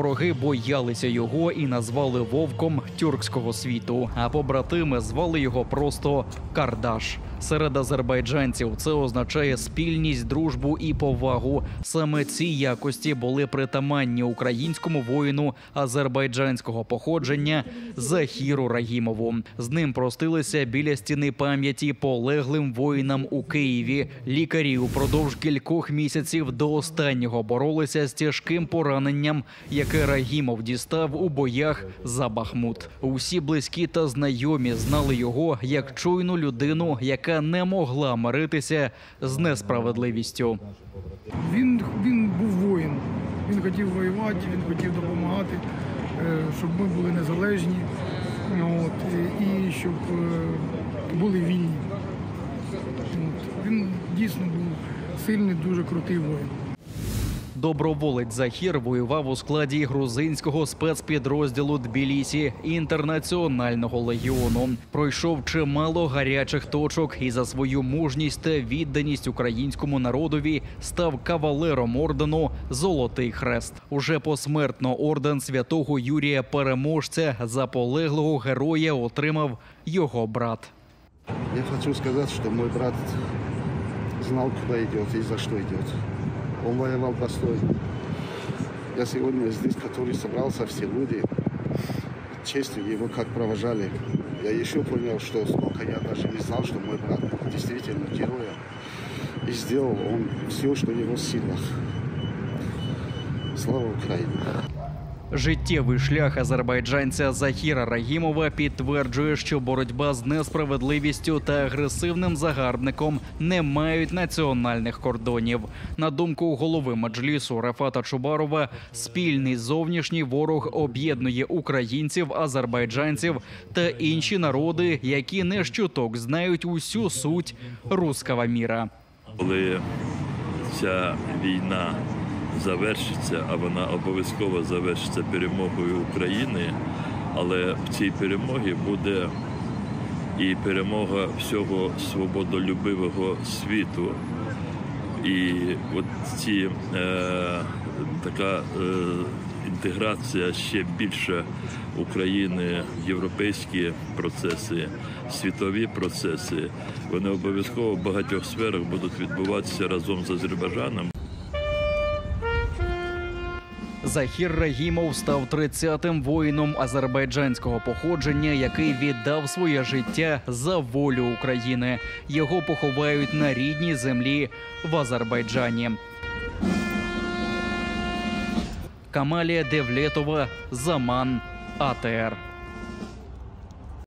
Вороги боялися його і назвали вовком тюркського світу, а побратими звали його просто Кардаш. Серед азербайджанців це означає спільність, дружбу і повагу. Саме ці якості були притаманні українському воїну азербайджанського походження Захіру Рагімову. З ним простилися біля стіни пам'яті полеглим воїнам у Києві. Лікарі упродовж кількох місяців до останнього боролися з тяжким пораненням, яке Рагімов дістав у боях за Бахмут. Усі близькі та знайомі знали його як чуйну людину, яка не могла миритися з несправедливістю. Він був воїн. Він хотів воювати, він хотів допомагати, щоб ми були незалежні і щоб були вільні. Він дійсно був сильний, дуже крутий воїн. Доброволець Захір воював у складі грузинського спецпідрозділу Тбілісі Інтернаціонального легіону. Пройшов чимало гарячих точок і за свою мужність та відданість українському народові став кавалером ордену «Золотий хрест». Уже посмертно орден святого Юрія Переможця за полеглого героя отримав його брат. Я хочу сказати, що мій брат знав, куди йде і за що йде. Он воевал достойно. Я сегодня здесь, который собрался, все люди, честью его как провожали. Я еще понял, что сколько я даже не знал, что мой брат действительно герой. И сделал он все, что в его силах. Слава Україні! Життєвий шлях азербайджанця Захіра Рагімова підтверджує, що боротьба з несправедливістю та агресивним загарбником не мають національних кордонів. На думку голови Меджлісу Рафата Чубарова, спільний зовнішній ворог об'єднує українців, азербайджанців та інші народи, які не щуток знають усю суть руського міра. Коли ця війна завершиться, а вона обов'язково завершиться перемогою України, але в цій перемогі буде і перемога всього свободолюбивого світу. І от така інтеграція ще більше України в європейські процеси, світові процеси, вони обов'язково в багатьох сферах будуть відбуватися разом з Азербайджаном. Захір Рагімов став 30-тим воїном азербайджанського походження, який віддав своє життя за волю України. Його поховають на рідній землі в Азербайджані. Камалія Девлетова, Заман, АТР.